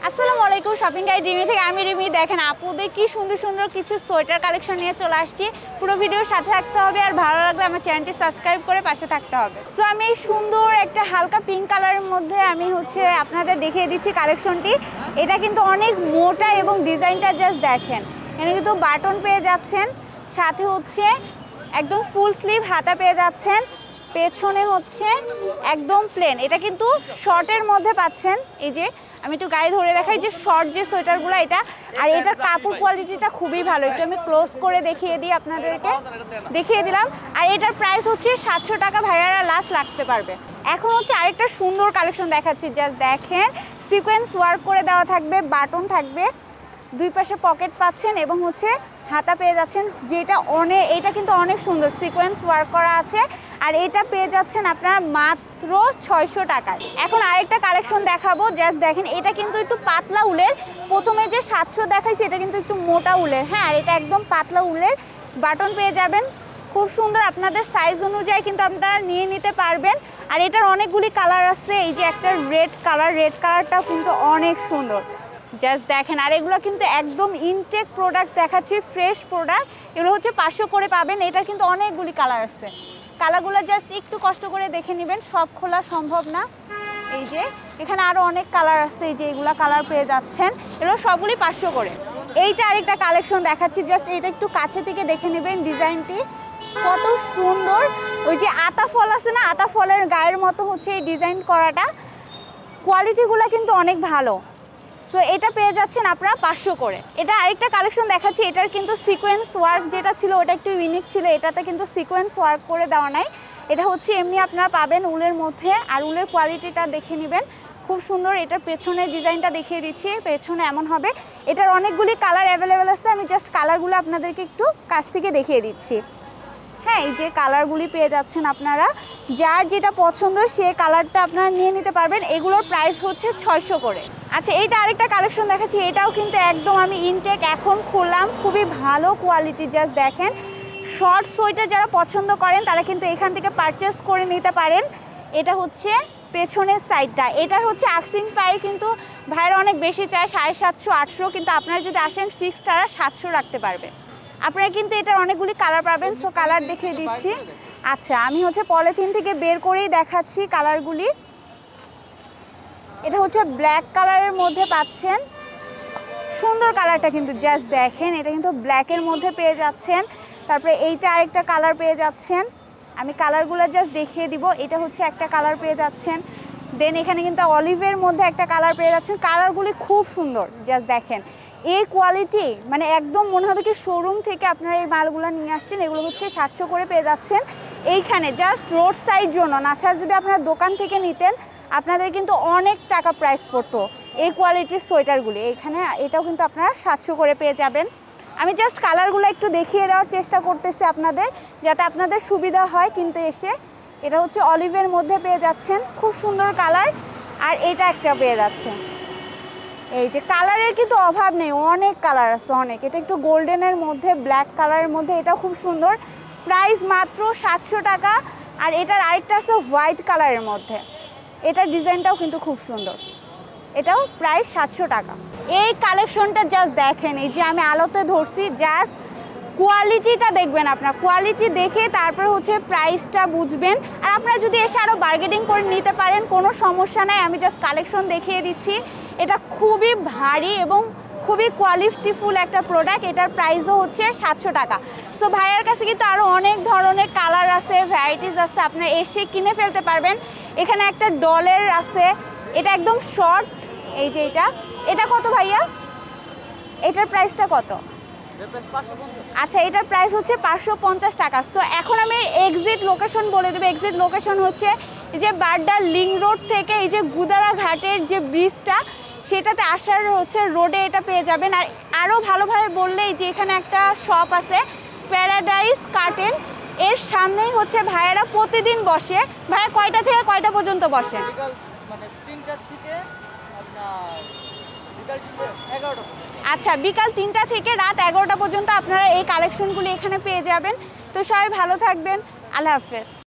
আসসালামু আলাইকুম, shopping guide Rimi থেকে আমি রিমি। দেখেন আপুদের কি সুন্দর সুন্দর কিছু সোয়েটার কালেকশন নিয়ে চলে আসছি। পুরো ভিডিওর সাথে থাকতে হবে, আর ভালো লাগলে আমার চ্যানেলটি সাবস্ক্রাইব করে পাশে থাকতে হবে। সো আমি এই সুন্দর একটা হালকা পিঙ্ক কালারের মধ্যে আমি আপনাদের দেখিয়ে দিচ্ছি কালেকশনটি। এটা কিন্তু অনেক মোটা এবং ডিজাইনটা জাস্ট দেখেন। এখানে কিন্তু বাটন পেয়ে যাচ্ছেন, সাথে একদম ফুল স্লিভ হাতা পেয়ে যাচ্ছেন, পেছনে একদম প্লেন। এটা কিন্তু শর্টের মধ্যে পাচ্ছেন। এই যে আমি একটু গায়ে ধরে দেখাই যে শর্ট যে সোয়েটারগুলো এটা, আর এটার কাপড় কোয়ালিটিটা খুবই ভালো। একটু আমি ক্লোজ করে দেখিয়ে দিই, আপনাদেরকে দেখিয়ে দিলাম। আর এটার প্রাইস 700 টাকা, ভাইয়ারা লাস্ট লাগতে পারবে। এখন আরেকটা সুন্দর কালেকশন দেখাচ্ছি, জাস্ট দেখেন। সিকোয়েন্স ওয়ার্ক করে দেওয়া থাকবে, বাটন থাকবে, দুই পাশে পকেট পাচ্ছেন এবং হাতা পেয়ে যাচ্ছেন, যেটা এটা কিন্তু অনেক সুন্দর সিকোয়েন্স ওয়ার্ক করা আছে। আর এটা পেয়ে যাচ্ছেন আপনারা মাত্র 600 টাকায়। এখন আরেকটা কালেকশন দেখাবো, জাস্ট দেখেন। এটা কিন্তু একটু পাতলা উলের, প্রথমে যে 700 দেখাইছি এটা কিন্তু একটু মোটা উলের, হ্যাঁ। আর এটা একদম পাতলা উলের, বাটন পেয়ে যাবেন, খুব সুন্দর। আপনাদের সাইজ অনুযায়ী কিন্তু আপনারা নিয়ে নিতে পারবেন। আর এটার অনেকগুলি কালার আছে। এই যে একটা রেড কালারটাও কিন্তু অনেক সুন্দর, জাস্ট দেখেন। আর এগুলো কিন্তু একদম ইনটেক প্রোডাক্ট দেখাচ্ছি, ফ্রেশ প্রোডাক্ট। এগুলো 500 করে পাবেন। এটা কিন্তু অনেকগুলি কালার আছে, কালারগুলো জাস্ট একটু কষ্ট করে দেখে নেবেন, সব খোলা সম্ভব না। এই যে এখানে আরও অনেক কালার আছে, এই যে এগুলা কালার পেয়ে যাচ্ছেন, এগুলো সবগুলি 500 করে। এইটা আরেকটা কালেকশন দেখাচ্ছি, জাস্ট এটা একটু কাছে থেকে দেখে নেবেন, ডিজাইনটি কত সুন্দর। ওই যে আতা ফল আছে না, আতা ফলের গায়ের মতো এই ডিজাইন করাটা, কোয়ালিটিগুলো কিন্তু অনেক ভালো। সো এটা পেয়ে যাচ্ছেন আপনারা 500 করে। এটা আরেকটা কালেকশন দেখাচ্ছি, এটার কিন্তু সিকোয়েন্স ওয়ার্ক যেটা ছিল ওটা একটু ইউনিক ছিল, এটাতে কিন্তু সিকোয়েন্স ওয়ার্ক করে দেওয়া নাই। এটা এমনি আপনারা পাবেন উলের মধ্যে। আর উলের কোয়ালিটিটা দেখে নেবেন, খুব সুন্দর। এটার পেছনের ডিজাইনটা দেখিয়ে দিচ্ছি, পেছনে এমন হবে। এটার অনেকগুলি কালার অ্যাভেলেবেল আছে, আমি জাস্ট কালারগুলো আপনাদেরকে একটু কাছ থেকে দেখিয়ে দিচ্ছি। হ্যাঁ, এই যে কালারগুলি পেয়ে যাচ্ছেন আপনারা, যার যেটা পছন্দ সে কালারটা আপনারা নিয়ে নিতে পারবেন। এগুলোর প্রাইস 600 করে। আচ্ছা, এইটা আরেকটা কালেকশন দেখাচ্ছি, এটাও কিন্তু একদম আমি ইনটেক এখন খুললাম, খুবই ভালো কোয়ালিটি, জাস্ট দেখেন। শর্ট সোয়েটার যারা পছন্দ করেন তারা কিন্তু এখান থেকে পারচেস করে নিতে পারেন। এটা পেছনের সাইডটা, এটার আক্সিং প্রাইস কিন্তু ভাইরা অনেক বেশি চায়, 750 800, কিন্তু আপনারা যদি আসেন ফিক্সড তারা 700 রাখতে পারবে। আপনারা কিন্তু এটার অনেকগুলি কালার পাবেন। সো কালার দেখিয়ে দিচ্ছি। আচ্ছা, আমি পলিথিন থেকে বের করেই দেখাচ্ছি কালারগুলি। এটা ব্ল্যাক কালারের মধ্যে পাচ্ছেন, সুন্দর কালারটা কিন্তু, জাস্ট দেখেন। এটা কিন্তু ব্ল্যাকের মধ্যে পেয়ে যাচ্ছেন। তারপরে এইটা আরেকটা কালার পেয়ে যাচ্ছেন, আমি কালারগুলো জাস্ট দেখিয়ে দিব। এটা একটা কালার পেয়ে যাচ্ছেন, দেন এখানে কিন্তু অলিভের মধ্যে একটা কালার পেয়ে যাচ্ছেন। কালারগুলি খুব সুন্দর, জাস্ট দেখেন। এই কোয়ালিটি মানে একদম মনে হবে কি শোরুম থেকে আপনারা এই মালগুলো নিয়ে আসছেন। এগুলো 700 করে পেয়ে যাচ্ছেন এইখানে, জাস্ট রোড সাইড জন্য। নাছাড়া যদি আপনারা দোকান থেকে নিতেন আপনাদের কিন্তু অনেক টাকা প্রাইস পড়তো এই কোয়ালিটির সোয়েটারগুলি। এইখানে এটাও কিন্তু আপনারা 700 করে পেয়ে যাবেন। আমি জাস্ট কালারগুলো একটু দেখিয়ে দেওয়ার চেষ্টা করতেছি আপনাদের, যাতে আপনাদের সুবিধা হয় কিনতে এসে। এটা অলিভের মধ্যে পেয়ে যাচ্ছেন, খুব সুন্দর কালার। আর এটা একটা পেয়ে যাচ্ছে, এই যে কালারের কিন্তু অভাব নেই, অনেক কালার আছে, অনেক। এটা একটু গোল্ডেনের মধ্যে, ব্ল্যাক কালারের মধ্যে, এটা খুব সুন্দর, প্রাইস মাত্র 700 টাকা। আর এটার আরেকটা আছে হোয়াইট কালারের মধ্যে, এটার ডিজাইনটাও কিন্তু খুব সুন্দর, এটাও প্রাইস 700 টাকা। এই কালেকশনটা জাস্ট দেখেন, এই যে আমি আলোতে ধরছি, জাস্ট কোয়ালিটিটা দেখবেন। আপনার কোয়ালিটি দেখে তারপর প্রাইসটা বুঝবেন। আর আপনারা যদি এসে আরও বার্গেনিং করে নিতে পারেন, কোনো সমস্যা নাই। আমি জাস্ট কালেকশন দেখিয়ে দিচ্ছি। এটা খুবই ভারী এবং খুবই কোয়ালিটিফুল একটা প্রোডাক্ট। এটার প্রাইসও 700 টাকা। সো ভাইয়ের কাছে কিন্তু আরও অনেক ধরনের কালার আছে, ভ্যারাইটিস আছে, আপনারা এসে কিনে ফেলতে পারবেন। এখানে একটা ডলের আছে, এটা একদম শর্ট। এই যে এটা কত ভাইয়া? এটার প্রাইসটা কত? আচ্ছা, এটার প্রাইস 550 টাকা। সো এখন আমি এক্সিট লোকেশন বলে দেবো। এক্সিট লোকেশন এই যে বাড্ডা লিংক রোড থেকে এই যে গুদারা ঘাটের যে ব্রিজটা, সেটাতে আসার রোডে এটা পেয়ে যাবেন। আর আরও ভালোভাবে বললে এই যে এখানে একটা শপ আছে, প্যারাডাইস কার্টেন, এর সামনেই ভাইয়েরা প্রতিদিন বসে। ভাইয়া কয়টা থেকে কয়টা পর্যন্ত বসে? আচ্ছা, বিকাল 3টা থেকে রাত 11টা পর্যন্ত আপনারা এই কালেকশনগুলি এখানে পেয়ে যাবেন। তো সবাই ভালো থাকবেন, আল্লাহ হাফেজ।